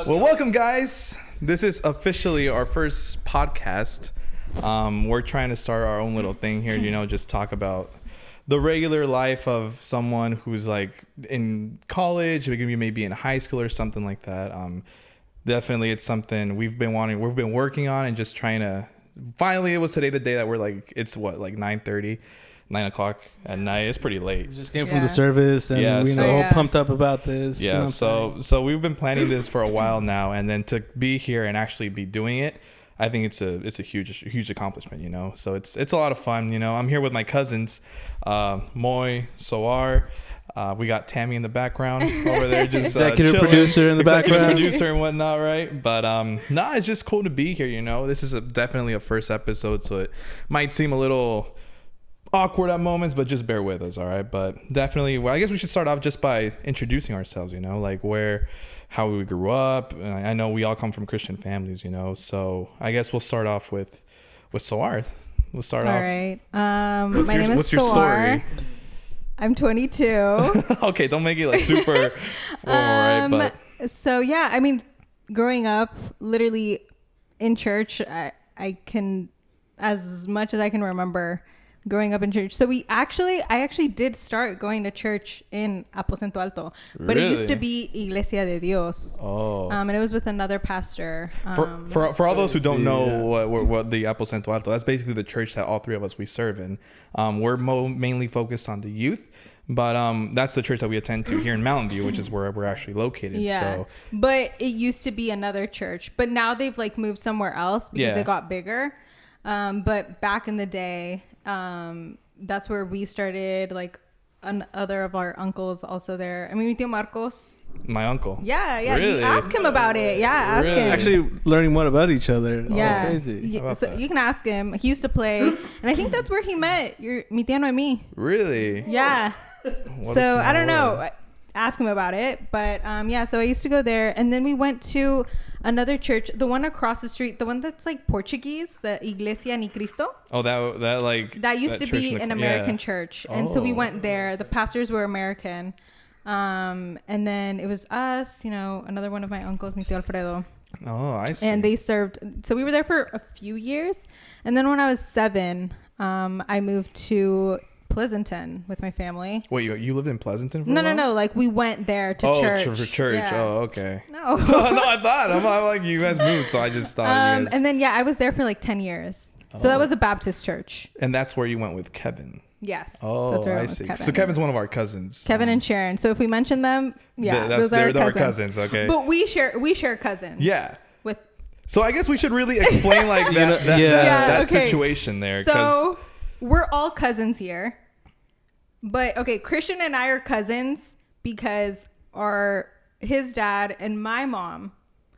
Well, welcome, guys. This is officially our first podcast. We're trying to start our own little thing here, just talk about the regular life of someone who's like in college, maybe in high school or something like that. Definitely, it's something we've been working on and just trying to. Finally, it was today the day that we're like, it's what, like 9:30. 9 o'clock at night. It's pretty late. We just came from the service and we all pumped up about this. Yeah, so we've been planning this for a while now, and then to be here and actually be doing it, I think it's a huge accomplishment, So it's a lot of fun, I'm here with my cousins, Moy, Soar. We got Tammy in the background over there, just executive chilling. producer in the background, producer and whatnot, right? But it's just cool to be here. This is definitely a first episode, so it might seem a little awkward at moments, but just bear with us, all right? But definitely, I guess we should start off just by introducing ourselves, like how we grew up. And I know we all come from Christian families, so I guess we'll start off with Soar. We'll start off. All right. My name is Soar. Story? I'm 22. Okay, don't make it like super right? But so yeah, I mean, growing up, literally in church, I can, as much as I can remember, growing up in church. So I actually did start going to church in Aposento Alto, but Really? It used to be Iglesia de Dios. Oh. And it was with another pastor. For all those who don't know what the Aposento Alto, that's basically the church that all three of us we serve in. We're mainly focused on the youth, but that's the church that we attend to here in Mountain View, which is where we're actually located. Yeah. So. But it used to be another church, but now they've like moved somewhere else because it got bigger. But back in the day, that's where we started. Like other of our uncles also there. I mean, mi tío Marcos. My uncle. Yeah. Really? You ask him about it. Yeah, ask him. Actually, learning more about each other. Yeah. Crazy. Yeah, so you can ask him. He used to play, and I think that's where he met mi tía Noemi. Really? Yeah. So I don't know. Ask him about it, but so I used to go there, and then we went to another church, the one across the street, the one that's like Portuguese, the Iglesia Ni Cristo. Oh, that used to be an American church, and so we went there. The pastors were American, and then it was us, another one of my uncles, mi tío Alfredo. Oh, I see. And they served. So we were there for a few years, and then when I was 7, I moved to Pleasanton with my family. Wait, you lived in Pleasanton for a No. while? Like we went there to church. Oh, for church. Yeah. Oh, okay. No. No, I thought. I'm like, you guys moved, so I just thought you guys... And then, I was there for like 10 years. So that was a Baptist church. And that's where you went with Kevin. Yes. Oh, that's where I went see. with Kevin. So Kevin's one of our cousins. Kevin and Sharon. So if we mention them, those they're are our cousins, okay. But we share cousins. Yeah. With. So I guess we should really explain like that okay. situation there. So we're all cousins here. But okay, Christian and I are cousins because his dad and my mom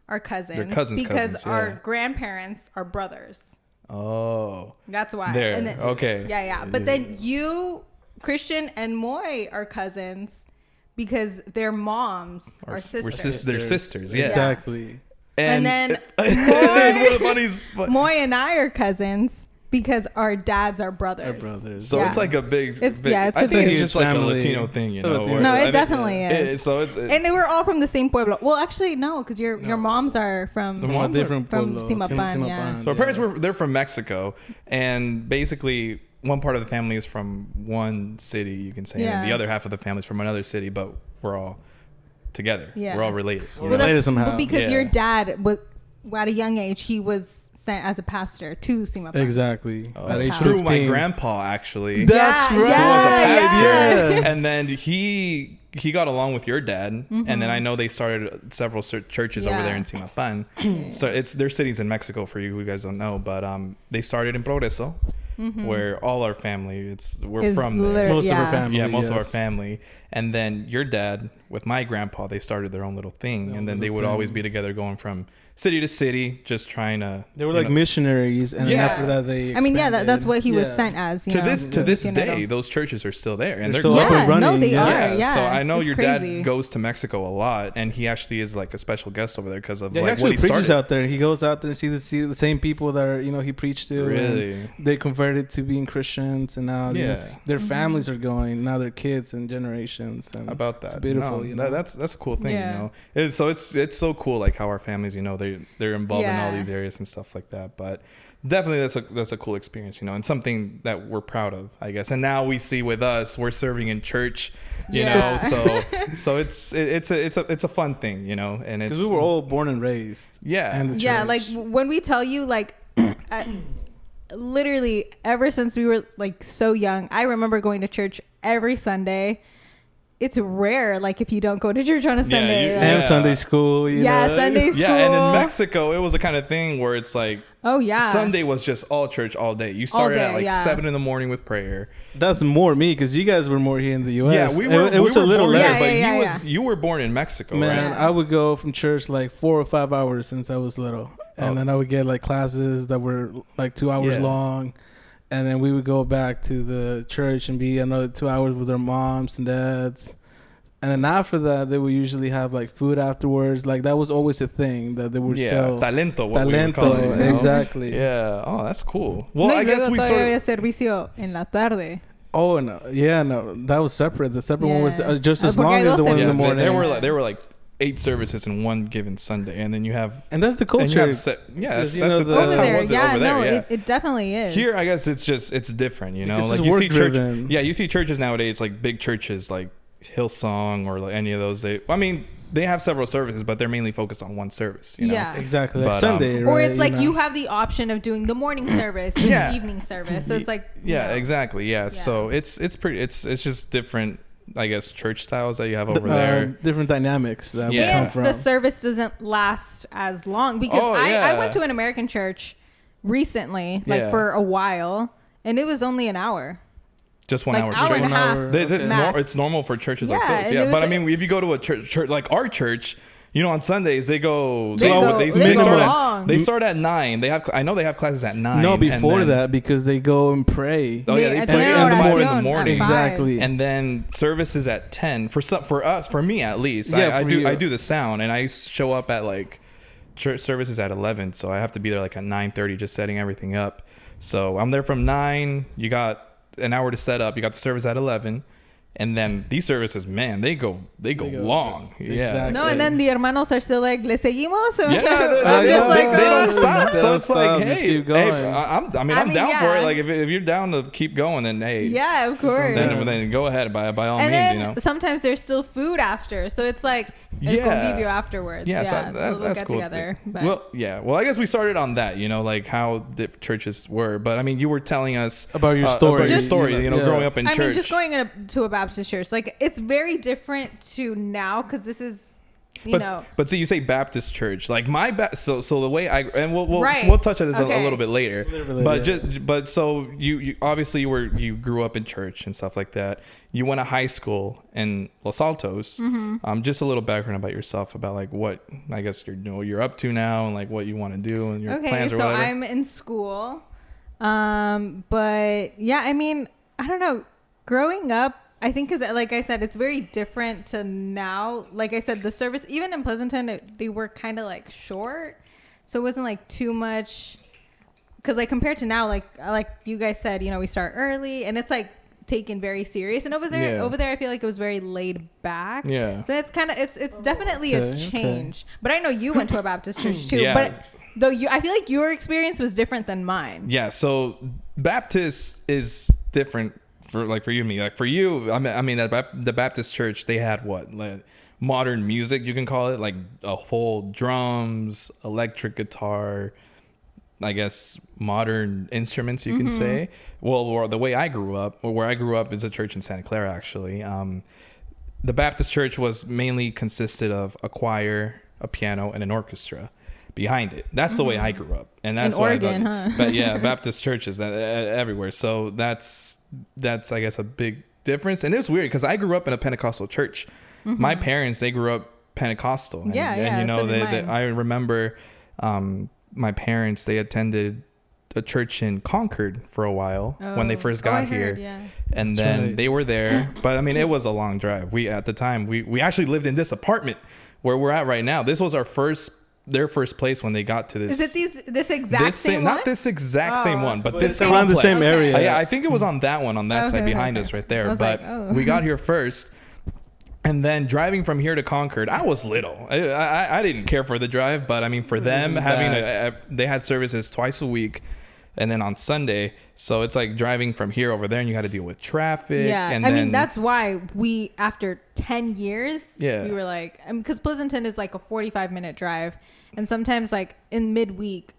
are cousins. They're cousins, our grandparents are brothers. Oh. That's why. There. And then, okay. Yeah. But then you, Christian and Moy are cousins because their moms are sisters. They're sisters, yeah. Exactly. And then Moy and I are cousins because our dads are brothers. So it's like a big. I think it's just like a Latino thing, No, it definitely is. So it's. And they were all from the same pueblo. Well, actually, no, because your moms are from different from pueblos. Simapan. Yeah. So our parents they're from Mexico, and basically one part of the family is from one city, you can say, and the other half of the family is from another city, but we're all together. Yeah. We're all related. Related somehow. Well, because your dad, at a young age, he was sent as a pastor to Simapan. Exactly. At age 15. Through my grandpa, actually. That's right. Yeah. And then he got along with your dad, and then I know they started several churches over there in Simapan. So their cities in Mexico, for you who guys don't know, but they started in Progreso, where all our family we're from there. Most of our family. Yeah, most of our family. And then your dad with my grandpa, they started their own little thing, and then they would always be together, going from city to city, just trying to. They were like missionaries, and then after that they. I mean, that's what he was sent as. To this day, those churches are still there, and they're still up and running. No, they are. Yeah. So I know it's your crazy. dad goes to Mexico a lot, and he actually is like a special guest over there because of he like actually what he preaches started. out there. He goes out there and sees the same people that are he preached to. Really, they converted to being Christians, and now their families are going. Now their kids and generations. traditions. And about that. It's beautiful. No, you know? that's a cool thing. Yeah. You know, it's so cool like how our families, you know, they're involved in all these areas and stuff like that. But definitely that's a cool experience, you know, and something that we're proud of, I guess. And now we see with us, we're serving in church, you know, so it's a fun thing, you know, and it's because we were all born and raised. Yeah. In the Yeah, church. like when we tell you, like, literally ever since we were like so young, I remember going to church every Sunday. It's rare, like, if you don't go to church on a Sunday. And Sunday school. You know? Sunday school. Yeah, and in Mexico, it was the kind of thing where it's like, oh yeah, Sunday was just all church all day. You started at like 7 a.m. with prayer. That's more me because you guys were more here in the U.S. Yeah, we were. It was a little born less. here, but you were born in Mexico, Man, right? I would go from church like 4 or 5 hours since I was little, and then I would get like classes that were like 2 hours long, and then we would go back to the church and be another 2 hours with our moms and dads. And then after that, they would usually have like food afterwards. Like that was always a thing that they would sell. Talento, what we would call it, you know? Exactly. Yeah. Oh, that's cool. Well, No, I guess we sort había of. servicio en la tarde. Oh no, that was separate. The separate one was just as Porque long hay as the dos one in the services. morning. There were like 8 services in one given Sunday, and then you have. And that's the culture. That's how Over it there, was yeah, over there. no, Yeah. it definitely is. Here, I guess it's different, you know. It's Like just you see church, work-driven. you see churches nowadays, like big churches, like Hillsong or like any of those. They have several services, but they're mainly focused on one service. You know? Yeah. Exactly. Like But, Sunday, right? Or it's like know? you have the option of doing the morning service or the evening service. So it's like exactly. Yeah. So it's just different, I guess, church styles that you have over there. Different dynamics that we come And from. the service doesn't last as long because I went to an American church recently, like for a while, and it was only an hour. Just 1 Like hour hour straight. and a half. It's normal for churches like Yeah, this. and Yeah, it but was I mean, if you go to a church like our church, you know, on Sundays they go. They go start long. they start at 9. I know they have classes at 9. No, and before then- that because they go and pray. Oh yeah, they They pray attend at 5 in oración the at morning. 5. Exactly. And then services at 10 for me at least. Yeah, I for do you. I do the sound, and I show up at like church services at 11, so I have to be there like at 9:30 just setting everything up. So I'm there from 9. You got an hour to set up. You got the service at 11. And then these services, man, they go long. Exactly. Yeah. No, and then the hermanos are still like, ¿le seguimos? Yeah, Just like, they don't stop. So it's like, Just hey, keep going. I'm down for it. Like if you're down to keep going, then hey, yeah, of course. then go ahead by all And means, then you know. sometimes there's still food after, so it's like el convivio afterwards. Yeah, so it's a little that's get cool. together. But Well, I guess we started on that, you know, like how churches were. But I mean, you were telling us About your story. you know, growing up in church. I mean, just going to a Baptist church, like it's very different to now because this is, you know. But see, you say Baptist church, like so the way Right. we'll touch on this a Okay. little bit later. But so you obviously you grew up in church and stuff like that. You went to high school in Los Altos. Mm-hmm. Just a little background about yourself, about like what I guess you're up to now and like what you want to do and your plans or so whatever. I'm in school, but yeah, I mean, I don't know. Growing up, I think, because like I said, it's very different to now. Like I said, the service, even in Pleasanton, they were kind of like short. So it wasn't like too much. Because like compared to now, like you guys said, you know, we start early and it's like taken very serious. And over there, I feel like it was very laid back. Yeah. So it's kind of, it's definitely a change. But I know you went to a Baptist church too. Yeah. But though I feel like your experience was different than mine. Yeah, so Baptist is different for you and me. Like for you, I mean, the Baptist church, they had what, like modern music, you can call it, like a whole drums, electric guitar, I guess modern instruments, you can say. Well, the way I grew up, or where I grew up, is a church in Santa Clara, actually. The Baptist church was mainly consisted of a choir, a piano, and an orchestra behind it. That's the way I grew up, and that's in why Oregon, huh? But yeah, Baptist churches everywhere. So that's I guess a big difference. And it was weird because I grew up in a Pentecostal church. My parents, they grew up Pentecostal. And, and you know, so did mine. I remember my parents, they attended a church in Concord for a while when they first got here. And then they were there. But I mean, it was a long drive. At the time, we actually lived in this apartment where we're at right now. This was their first place when they got to this. Is it this exact same one? Not this exact same one, but this it's around the same complex. area. Yeah, I think it was on that one, on that side behind us right there. But we got here first, And then driving from here to Concord, I was little. I didn't care for the drive, but I mean, for them they had services twice a week, and then on Sunday. So it's like driving from here over there, and you got to deal with traffic. Yeah, and I mean that's why we, after 10 years, yeah, we were like, because Pleasanton is like a 45-minute drive, and sometimes like in midweek,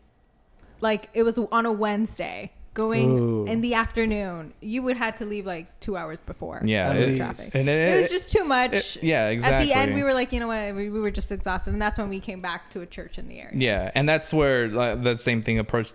like it was on a Wednesday. Going in the afternoon, you would have to leave like 2 hours before. Yeah, traffic. And it was just too much. Yeah, exactly. At the end, we were like, you know what, we were just exhausted, and that's when we came back to a church in the area. Yeah, and that's where that's the same approach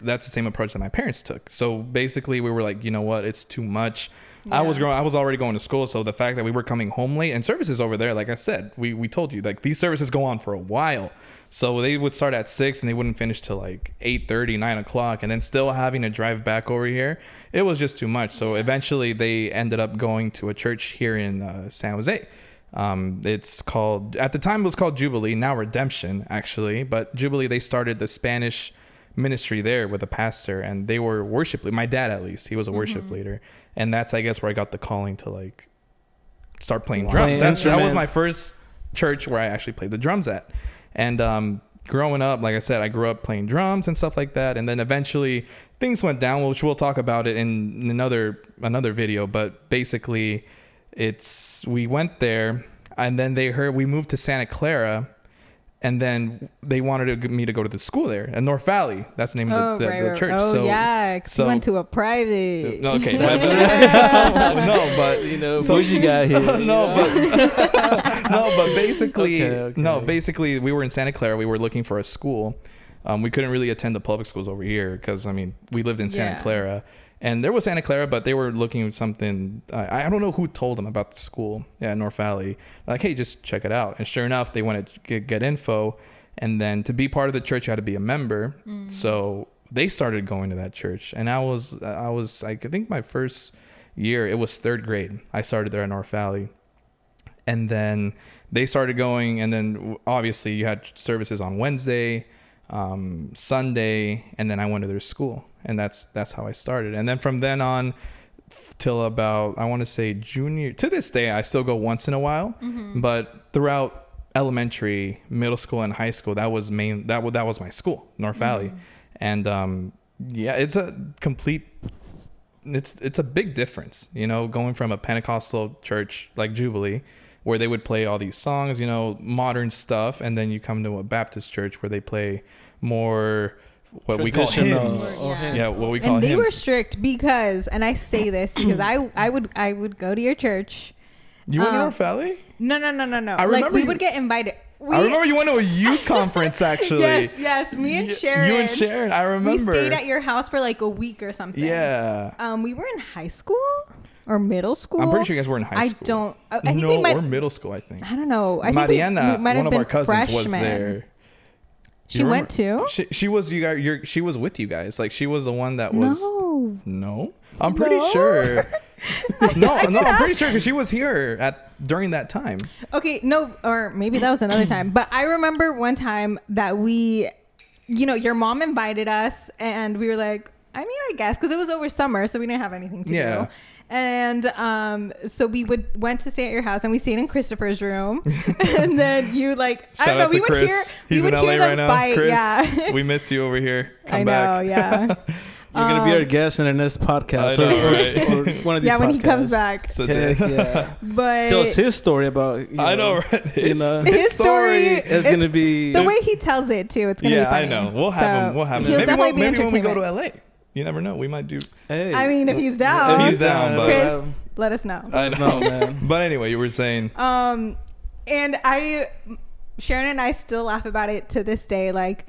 that my parents took. So basically, we were like, you know what, it's too much. Yeah. I was already going to school, so the fact that we were coming home late, and services over there, like I said, we told you, like these services go on for a while. So they would start at 6 and they wouldn't finish till like 8:30, 9 o'clock, and then still having to drive back over here. It was just too much. So eventually they ended up going to a church here in San Jose. It's called, at the time it was called Jubilee, now Redemption actually, but Jubilee, they started the Spanish ministry there with a pastor, and they were worship leader. My dad, at least, he was a worship leader, and that's, I guess, where I got the calling to like start playing drums. That was my first church where I actually played the drums at. And growing up, like I said, I grew up playing drums and stuff like that. And then eventually things went down, which we'll talk about it in another video. But basically, we went there, and then they heard we moved to Santa Clara. And then they wanted me to go to the school there at North Valley. That's the name of the church. Oh, so, yeah. So you went to a private. Okay. No, but you know, so you got here. But basically, basically, we were in Santa Clara. We were looking for a school. We couldn't really attend the public schools over here because, I mean, we lived in Santa Clara. And there was Santa Clara, but they were looking at something. I don't know who told them about the school at North Valley. Like, hey, just check it out. And sure enough, they wanted to get info. And then to be part of the church, you had to be a member. So they started going to that church. And I think my first year, it was 3rd grade. I started there at North Valley. And then they started going. And then obviously you had services on Wednesday, Sunday, and then I went to their school. And that's how I started. And then from then on till about, I want to say junior, to this day, I still go once in a while. But throughout elementary, middle school, and high school, that was my school, North Valley. And it's a complete, it's a big difference, you know, going from a Pentecostal church like Jubilee, where they would play all these songs, you know, modern stuff, and then you come to a Baptist church where they play more what we call hymns. What we call hymns. And they were strict because, and I say this because I would go to your church. You went to North Valley? No. Like we would get invited. I remember you went to a youth conference actually. Yes. Me and Sharon. You and Sharon, I remember. We stayed at your house for like a week or something. Yeah. We were in high school or middle school. I'm pretty sure you guys were in high school. I think we might, or middle school, I think. I don't know. I Mariana, think we might have one of been our cousins, freshmen. was there. She went too? She was you guys. She was with you guys. Like she was the one that was. No. I'm pretty No? sure. No, I'm pretty sure because she was here during that time. Okay, no, or maybe that was another time. But I remember one time that we, you know, your mom invited us, and we were like, I mean, I guess because it was over summer, so we didn't have anything to do. And so we went to stay at your house, and we stayed in Christopher's room, and then you like Shout I don't know. out to We Chris. would hear. He's we in would LA hear right them now. fight. Chris, Yeah. we miss you over here. Come I back. know. Yeah. You're gonna be our guest in our next podcast. I know, right? Or one of these. Yeah, when he podcasts. comes back. So Heck yeah. But Tell us his story about. I know, right? his story is gonna be the way he tells it too. It's gonna be funny. I know. We'll have him. We'll have him. He'll Maybe when we go to LA. You never know. We might do. Hey, I mean, if he's down. If he's down, but Chris, let us know. I know, man. But anyway, you were saying. And Sharon and I still laugh about it to this day, like,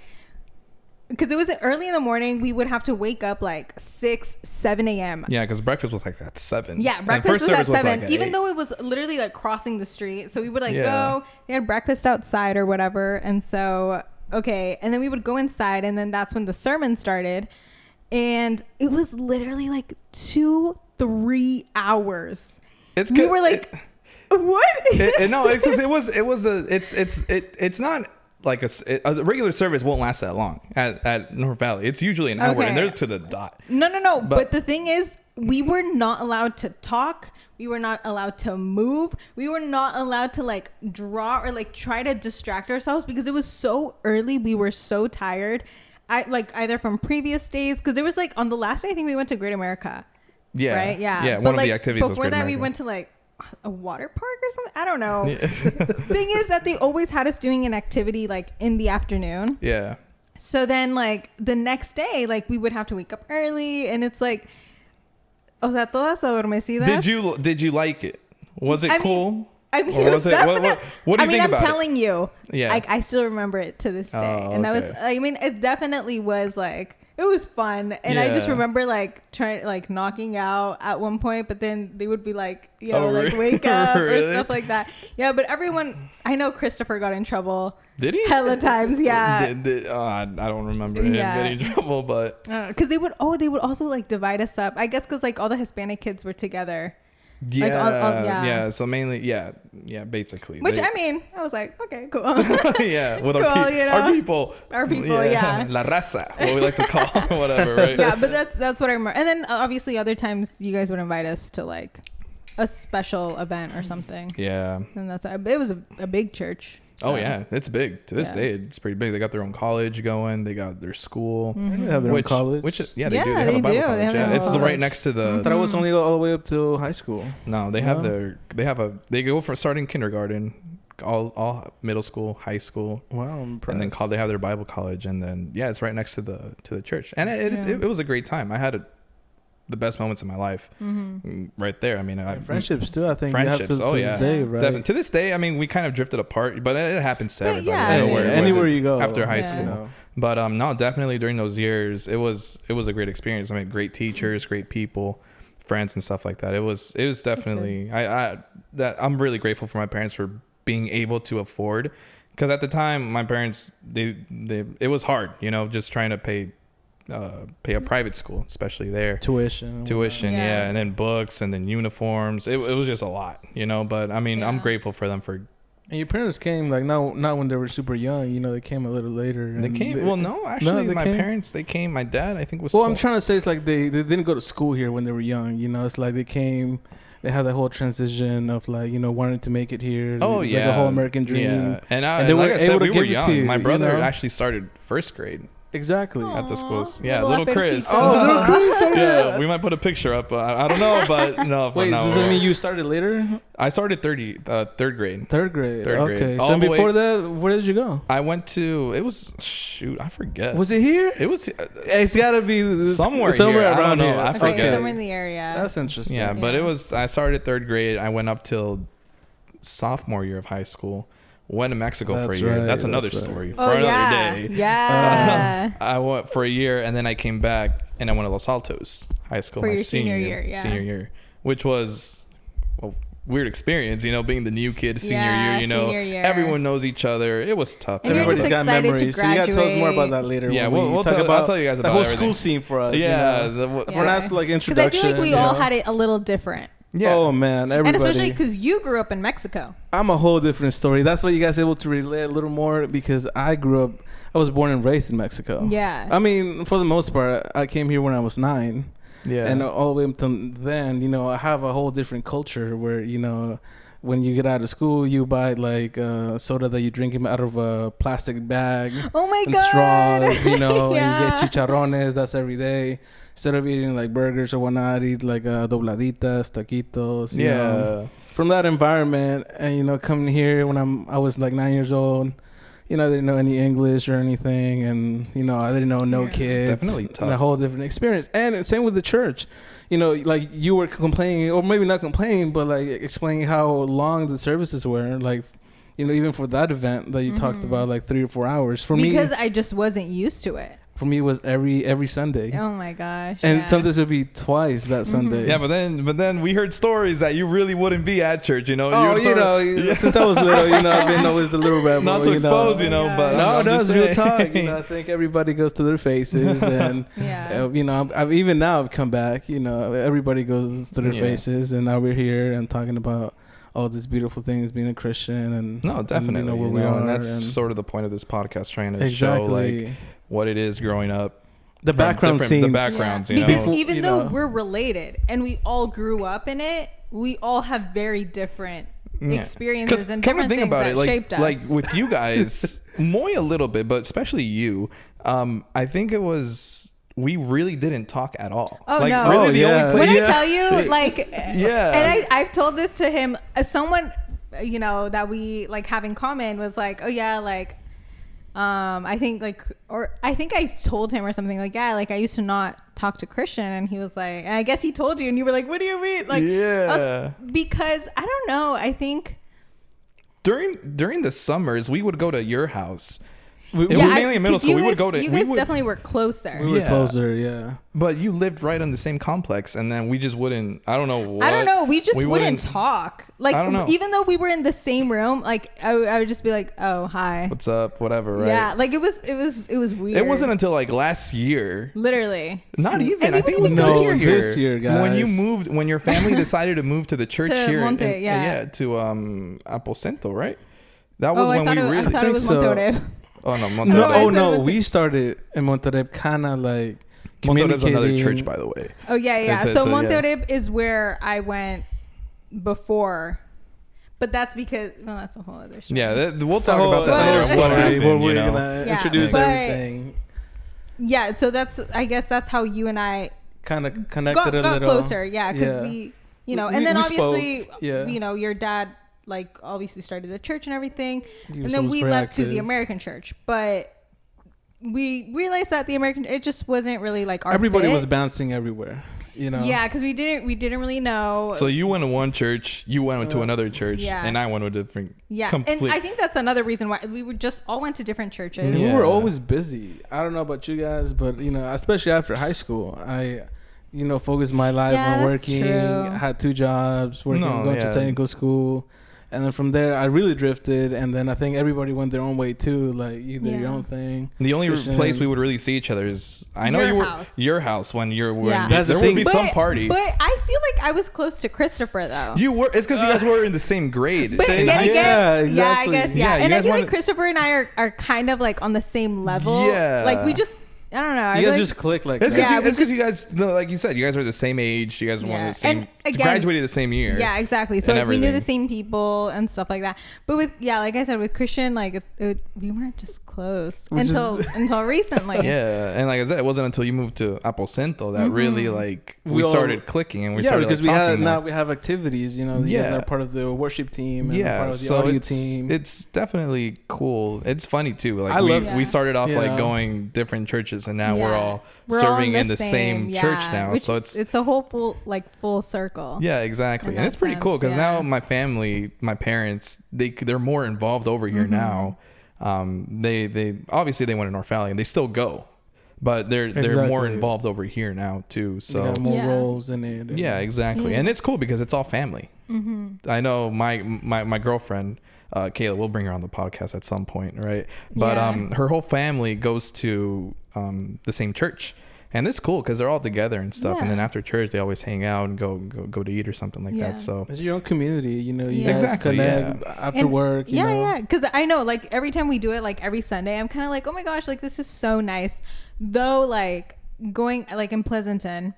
because it was early in the morning. We would have to wake up like 6, 7 a.m. Yeah, because breakfast was like at 7. Yeah, breakfast was at 7, like even 8. though it was literally like crossing the street. So we would Yeah. go, they had breakfast outside or whatever. And so, okay. And then we would go inside, and then that's when the sermon started. And it was literally like 2-3 hours. We were like, what? No, it's not like a regular service won't last that long at North Valley. It's usually an hour, and they're to the dot. No. But the thing is, we were not allowed to talk. We were not allowed to move. We were not allowed to like draw or like try to distract ourselves because it was so early. We were so tired. I like either from previous days, because there was like on the last day I think we went to Great America. Yeah. Right. Yeah. Yeah. But, One like, of the activities was before Great that America. we went to like a water park or something. I don't know. Yeah. Thing is that they always had us doing an activity like in the afternoon. Yeah. So then like the next day, like we would have to wake up early, and it's like, o sea, todas adormecidas. Did you like it? Was it cool? I mean, Or was it? What do you think about it? I'm telling you. Yeah. I still remember it to this day, Oh, and that was. okay. I mean, it definitely was like it was fun, and I just Yeah. remember like trying like knocking out at one point, but then they would be like, you know, Oh, like really? wake up Really? or stuff like that. Yeah, but everyone, I know Christopher got in trouble. Did he? Hella times, yeah. I don't remember him Yeah. getting in trouble, but Because they would also like divide us up. I guess because like all the Hispanic kids were together. yeah, Like, yeah. yeah. So mainly, yeah, basically. Which They- I mean, I was like, okay, cool. yeah, with Cool, you know? our people, Our people, yeah. La raza, what we like to call, whatever, right? Yeah, but that's what I remember. And then obviously other times you guys would invite us to like a special event or something. Yeah. And it was a big church. Oh so. yeah, it's big. To this Yeah. day, it's pretty big. They got their own college going. They got their school. They have their own college. Which they Yeah, do. They have they a Bible do. They college. have their Yeah, own it's college. right next to the. I thought I was only all the way up to high school. No, they have No. they go from starting kindergarten, all middle school, high school, Wow, I'm impressed. and then they have their Bible college, and then yeah, it's right next to the church, and it was a great time. I had the best moments of my life right there. I mean, And friendships too. I think you have friendships. to Oh this yeah, day, right? definitely. To this day, I mean, we kind of drifted apart, but it happens to But everybody. yeah, you know, I mean, anywhere you go after high Yeah. school. know. But no, definitely during those years, it was a great experience. I mean, great teachers, great people, friends, and stuff like that. It was definitely I'm really grateful for my parents for being able to afford, because at the time my parents they it was hard, you know, just trying to pay a private school, especially there. Tuition, Yeah. And then books, and then uniforms. It was just a lot, you know. But I mean, I'm Yeah. grateful for them for. And your parents came like not when they were super young. You know, they came a little later. They and came. Well, no, actually, they my came? parents they came. My dad, I think, was. Well, I'm 12. trying to say it's like they didn't go to school here when they were young. You know, it's like they came. They had that whole transition of like, you know, wanting to make it here. Oh like yeah, the whole American dream. Yeah. And they like were I said, able to we were give it to young. you, My you brother know? actually started first grade Exactly. Aw. at the schools. Yeah, Little little Chris. Albertito. Oh, little Chris started Yeah, that? we might put a picture up. I don't know, but no. Wait, no, does that mean you started later? I started third grade. Third grade. Third grade. Okay. All So the way- before that, where did you go? I went to. It was I forget. Was it here? It was. It's got to be Somewhere here. I don't around know. here. I Okay, forget. somewhere in the area. That's interesting. Yeah, but Yeah. it was. I started third grade. I went up till sophomore year of high school. Went to Mexico for a That's year. right, That's another that's right. story for Oh another yeah, day. yeah. I went for a year, and then I came back, and I went to Los Altos High School For my your senior year, yeah. Senior year, which was a weird experience, you know, being the new kid senior Yeah, year. You know, senior year. everyone knows each other. It was tough. And you're Everybody's just got excited to memories. So you got to tell us more about graduate. that later. Yeah, when we we'll talk tell- about I'll tell you guys the about whole everything. school scene for us. yeah, You know? the- For us, like Because I introduction. feel like we you all know? had it a little different, yeah. Oh man, everybody. and especially because you grew up in Mexico. I'm a whole different story. That's why you guys able to relate a little more because I grew up. I was born and raised in Mexico. Yeah. I mean, for the most part, I came here when I was 9. yeah. And all the way up to then, you know, I have a whole different culture where, you know, when you get out of school, you buy like soda that you drink out of a plastic bag Oh my and god. straws, you know, Yeah. and you get chicharrones. That's every day. Instead of eating like burgers or whatnot, eat like dobladitas, taquitos. You know. yeah. From that environment, and you know, coming here when I was like 9 years old. You know, I didn't know any English or anything, and you know, I didn't know no Yeah. It's kids. definitely And a tough. whole different experience. And same with the church. You know, like you were complaining, or maybe not complaining, but like explaining how long the services were. Like, you know, even for that event that you talked about, like 3 or 4 hours. For because me, I just wasn't used to it. for me, it was every Sunday, Oh my gosh. and yeah. sometimes it'd be twice that Sunday. Yeah, but then we heard stories that you really wouldn't be at church. You know. Oh, were you sort know, of- since I was little, you know, I've been always the little rebel. Not to expose, you know, Yeah. but No, I'm that's just real saying. talk. You know, I think everybody goes to their faces, and Yeah. you know, I've even now I've come back. You know, everybody goes to their Yeah. faces, and now we're here and talking about all these beautiful things, being a Christian, and No, definitely. and, you know, where you we know, are, and that's and sort of the point of this podcast, trying to show exactly. like what it is growing up the background scenes. The backgrounds, you know? Because even though we're related and we all grew up in it, we all have very different experiences and different things that shaped us. Like with you guys, Moy a little bit, but especially you, I think it was we really didn't talk at all. Oh, like, no. Really only When I tell you, like, yeah. And I've told this to him, someone, you know, that we like have in common was like, oh yeah, like, I think I told him or something like, yeah, like I used to not talk to Christian, and he was like, and I guess he told you, and you were like, what do you mean? Like, because I don't know, I think during the summers we would go to your house. It was mainly in middle school. We would go to. You guys definitely were closer. We were closer, yeah. But you lived right on the same complex, and then we just wouldn't. I don't know what. I don't know. We just wouldn't talk. Like, I don't know. Even though we were in the same room, like I would just be like, "Oh, hi. What's up? Whatever." Right? Yeah. Like it was weird. It wasn't until like last year. Literally. Not even. I think it was this year, guys. When your family decided to move to the church to here, Monte, to Aposento, right? That was when we really. I thought it was Monterrey. Oh no, Monterrey. No. We started in Monterrey, kind of like Monterrey's another church, by the way. Oh yeah. So Monterrey is where I went before, but that's because that's a whole other story. Yeah, we'll talk about that later. Where we're gonna introduce everything. Yeah, so I guess that's how you and I kind of connected got a little closer. Yeah, because we, and then obviously, your dad like obviously started the church and everything, and then we left to the American church, but we realized that it just wasn't really like our everybody fit. Was bouncing everywhere, yeah, because we didn't really know. So you went to one church, you went to another church, and I went to a different and I think that's another reason why we just all went to different churches. We were always busy. I don't know about you guys, but especially after high school, I focused my life on working. I had 2 jobs, going to technical school. And then from there, I really drifted. And then I think everybody went their own way too, like either your own thing. The only place we would really see each other is your house when you're there would be some party. But I feel like I was close to Christopher though. You were. It's because you guys were in the same grade. Exactly. Yeah, I guess. Yeah, and I feel like Christopher and I are kind of like on the same level. Yeah, like we just. I don't know. You guys just click like that. It's because you guys, like you said, you guys were the same age. You guys were the same. And again, graduated the same year. Yeah, exactly. So we knew the same people and stuff like that. But like I said, with Christian, like we weren't just close until recently. Yeah, and like I said, it wasn't until you moved to Aposento that really like we started clicking and we started because talking we have activities. You guys are part of the worship team. And part of the audio team. It's definitely cool. It's funny too. Like we started off like going different churches. And now we're all serving in the same church now. Which so it's a whole full circle. Yeah, exactly. And it's pretty cool because now my family, my parents, they're more involved over here now. They obviously they went in our family and they still go, but they're more involved over here now too. So more roles in it. Yeah, exactly. And it's cool because it's all family. I know my girlfriend. Kayla, we'll bring her on the podcast at some point, right? But her whole family goes to the same church, and it's cool because they're all together and stuff. And then after church, they always hang out and go to eat or something like that. So it's your own community, you guys connect after work. Because I know, like every time we do it, like every Sunday, I'm kind of like, oh my gosh, like this is so nice. Though, like going like in Pleasanton,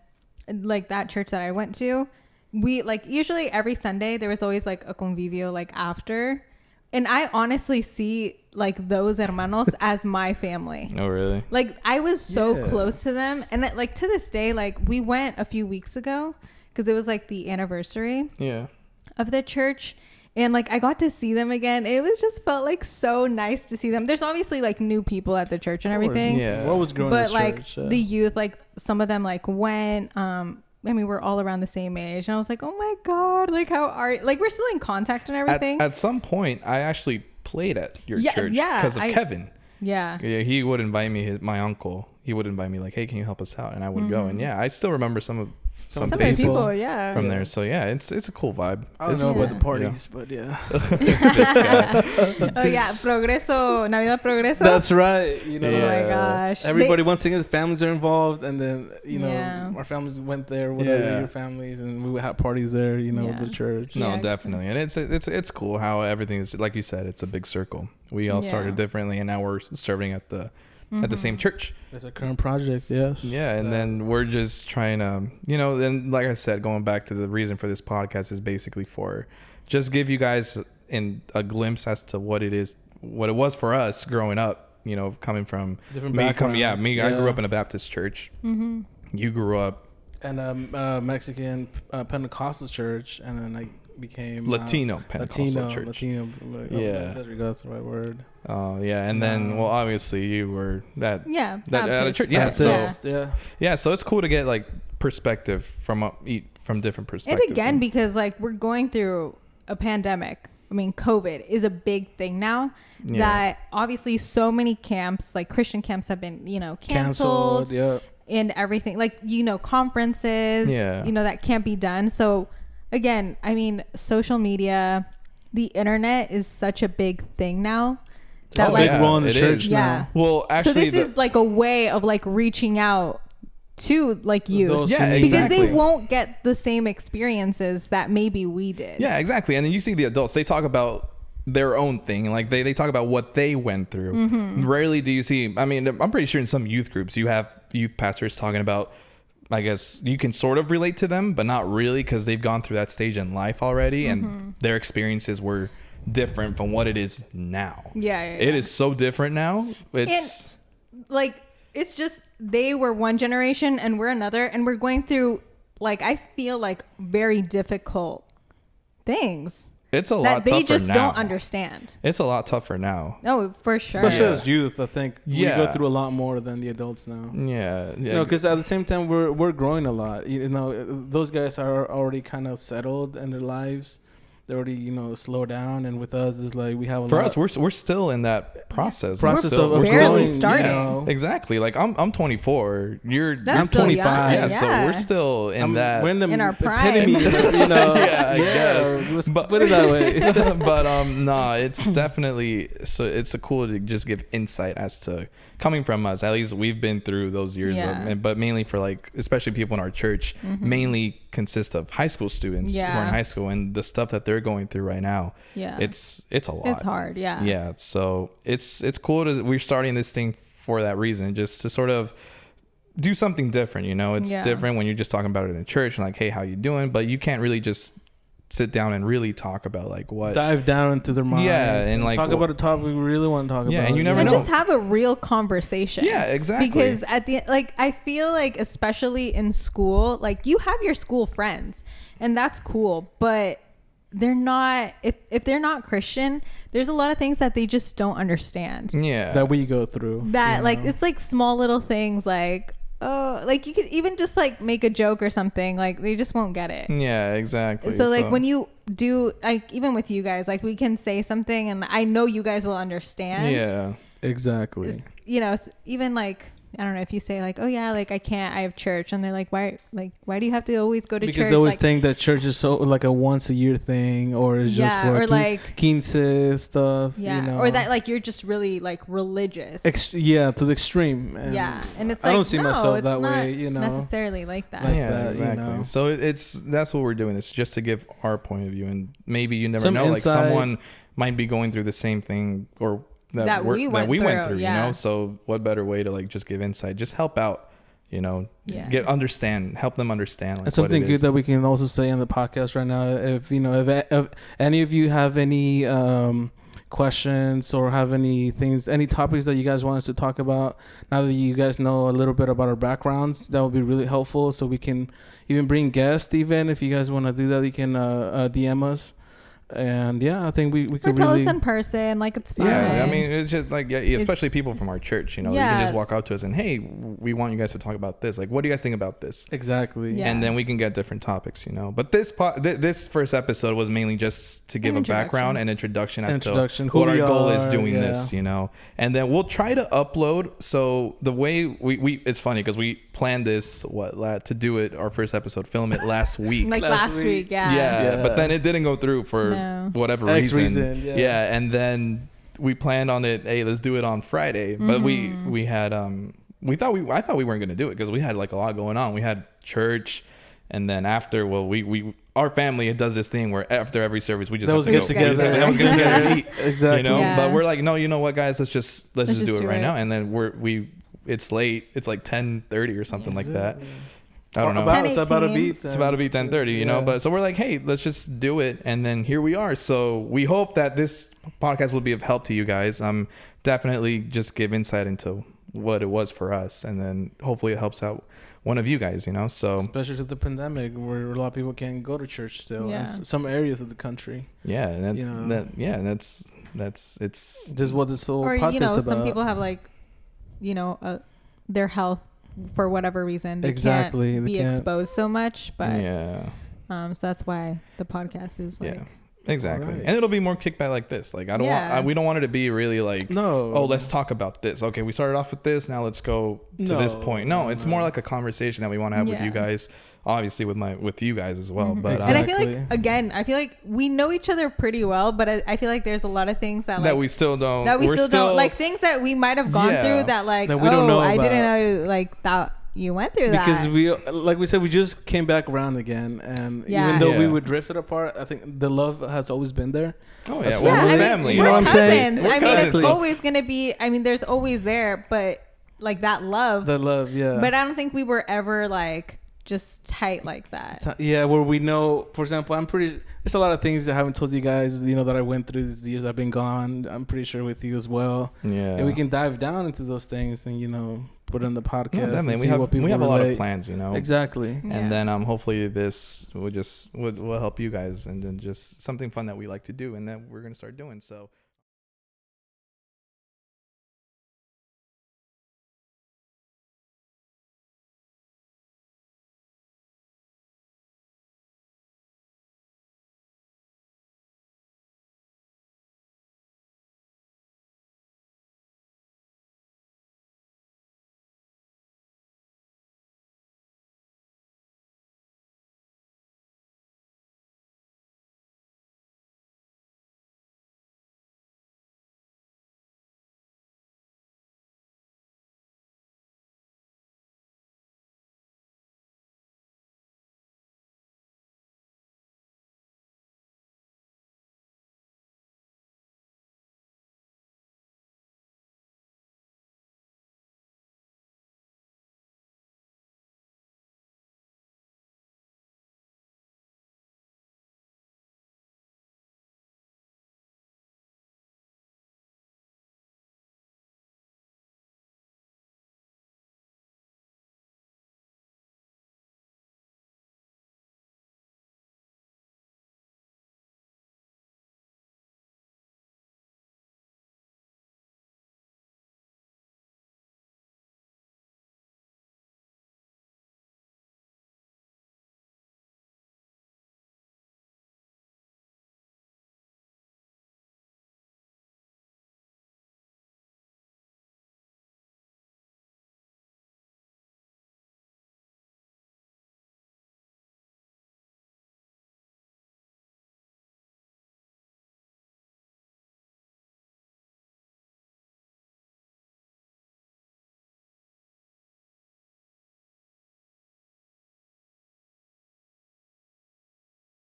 like that church that I went to, we like usually every Sunday there was always like a convivio like after. And I honestly see like those hermanos as my family. Oh, really? Like I was so close to them. And like to this day, like we went a few weeks ago because it was like the anniversary of the church. And like I got to see them again. It was just felt like so nice to see them. There's obviously like new people at the church and everything. Yeah. What was growing But like the youth, like some of them like went, I mean, we're all around the same age. And I was like, oh my God, like how are you? Like we're still in contact and everything. At some point, I actually played at your church because of Kevin. Yeah. He would invite me, my uncle. He would invite me like, hey, can you help us out? And I would go. And I still remember some faces people, from there. So it's a cool vibe. I don't know about the parties, but Oh yeah, Progreso, Navidad Progreso. That's right. Oh my gosh. Everybody once again, families are involved, and then our families went there with your families, and we would have parties there. With the church. No, definitely, and it's cool how everything is like you said. It's a big circle. We all started differently, and now we're serving at the at the same church. That's a current project, yes. Yeah, and then we're just trying to, you know, then like I said, going back to the reason for this podcast is basically for just give you guys a glimpse as to what it was for us growing up, you know, coming from different backgrounds. I grew up in a Baptist church. Mm-hmm. You grew up in a Mexican Pentecostal church, and then I became Latino Pentecostal church. Latino. Yeah, that's the right word. Oh yeah, and then well, obviously you were that Baptist. church. Yeah. So it's cool to get like perspective from different perspectives. And again, because like we're going through a pandemic. I mean, COVID is a big thing now. Yeah. That obviously so many camps, like Christian camps, have been, you know, canceled. Yeah. And everything, like, you know, conferences. Yeah. You know, that can't be done. So again, I mean, social media, the internet is such a big thing now. That big role in the church now. Yeah. Well, actually, so this is like a way of like reaching out to like youth. Yeah, exactly. Because they won't get the same experiences that maybe we did. Yeah, exactly. And then you see the adults, they talk about their own thing. Like they talk about what they went through. Mm-hmm. Rarely do you see, I mean, I'm pretty sure in some youth groups you have youth pastors talking about, I guess you can sort of relate to them, but not really, because they've gone through that stage in life already, and their experiences were different from what it is now. Yeah. It is so different now. It's like, it's just they were one generation and we're another, and we're going through, like, I feel like very difficult things. It's a lot tougher now. They just don't understand. It's a lot tougher now. Oh, for sure. Especially as youth, I think we go through a lot more than the adults now. Yeah. You know, because at the same time, we're growing a lot. You know, those guys are already kind of settled in their lives. They already, you know, slow down, and with us is like we have a for lot. us we're still in that process. We're barely starting. You know, exactly. Like I'm 24. I'm 25. Yeah, so we're still in that. We're in our prime. Epitome, you know. I guess. Let's put it that way. But no, it's definitely it's cool to just give insight as to coming from us. At least we've been through those years, but mainly for like, especially people in our church, mainly consist of high school students who are in high school, and the stuff that they're going through right now. Yeah, it's a lot. It's hard. Yeah. Yeah. So it's cool we're starting this thing for that reason, just to sort of do something different. You know, it's different when you're just talking about it in church and like, hey, how you doing? But you can't really just sit down and really talk about like what dive down into their minds. Yeah, and like talk about a topic we really want to talk about. Yeah, and you never know. Just have a real conversation. Yeah, exactly. Because at the like, I feel like especially in school, like you have your school friends, and that's cool, but they're not if they're not Christian, there's a lot of things that they just don't understand. Yeah, that we go through. That like it's like small little things like, oh, like you could even just like make a joke or something, like they just won't get it. Yeah, exactly. So like when you do, like even with you guys, like we can say something and I know you guys will understand. Yeah, exactly. You know, even like, I don't know, if you say like, oh yeah, like I have church, and they're like, why do you have to always go to church? Because they always think that church is so like a once a year thing, or it's just for or like quince stuff. Yeah, you know? or that like you're just really like religious. To the extreme. And and it's like, I don't see myself that way. You know, necessarily like that. Exactly. You know? So that's what we're doing. It's just to give our point of view, and maybe you never know, like someone might be going through the same thing or that we went through, you know. So what better way to like just give insight, just help out, you know, help them understand like, and something good that we can also say on the podcast right now. If you know, if any of you have any questions or have any topics that you guys want us to talk about, now that you guys know a little bit about our backgrounds, that would be really helpful, so we can even bring guests. Even if you guys want to do that, you can DM us. And I think we could tell us in person, like it's fine. Yeah, I mean, it's just like especially people from our church, you know, you can just walk out to us and, hey, we want you guys to talk about this. Like, what do you guys think about this? Exactly. And then we can get different topics, you know. But this first episode was mainly just to give a background and introduction as to what our goal is doing this, you know. And then we'll try to upload. So the way we it's funny because we planned this to do it, our first episode, film it last week. last week. Yeah, but then it didn't go through for whatever reason. Yeah, and then we planned on it, hey, let's do it on Friday. But we had I thought we weren't gonna do it because we had like a lot going on. We had church, and then after, we our family does this thing where after every service we just that was get together. That was get together and eat. Exactly. You know, Yeah. but we're like, no, you know what, guys, let's just do it right it. now. And then it's late. It's like 10:30 or something like that. I don't know. It's about to be. It's about to be 10:30, you know. But so we're like, hey, let's just do it, and then here we are. So we hope that this podcast will be of help to you guys. Definitely just give insight into what it was for us, and then hopefully it helps out one of you guys, you know. So especially with the pandemic, where a lot of people can't go to church still in some areas of the country. Yeah, and that's it's. This is what this whole or podcast you know, about. some people have like, you know, their health for whatever reason they can't be exposed so much, but so that's why the podcast is like exactly, and it'll be more kickback like this. Like we don't want it to be really like let's talk about this. Okay, we started off with this, now let's go to this point. It's more like a conversation that we want to have with you guys, obviously with you guys as well. But and I feel like we know each other pretty well, but I feel like there's a lot of things that we still don't like things that we might have gone through that like that we don't know I didn't know like that you went through that, because we, like we said, we just came back around again, and even though we would drift it apart, I think the love has always been there. Oh yeah, we're family. You know what I'm saying? I mean, it's always gonna be. I mean, there's always there, but like that love. The love, yeah. But I don't think we were ever like just tight like that. Yeah, where we know, for example, there's a lot of things I haven't told you guys, you know, that I went through these years I've been gone. I'm pretty sure with you as well. Yeah. And we can dive down into those things and, you know, put in the podcast. Yeah, definitely. We have a lot of plans, you know. Exactly. Yeah. And then hopefully this will help you guys, and then just something fun that we like to do and that we're going to start doing. So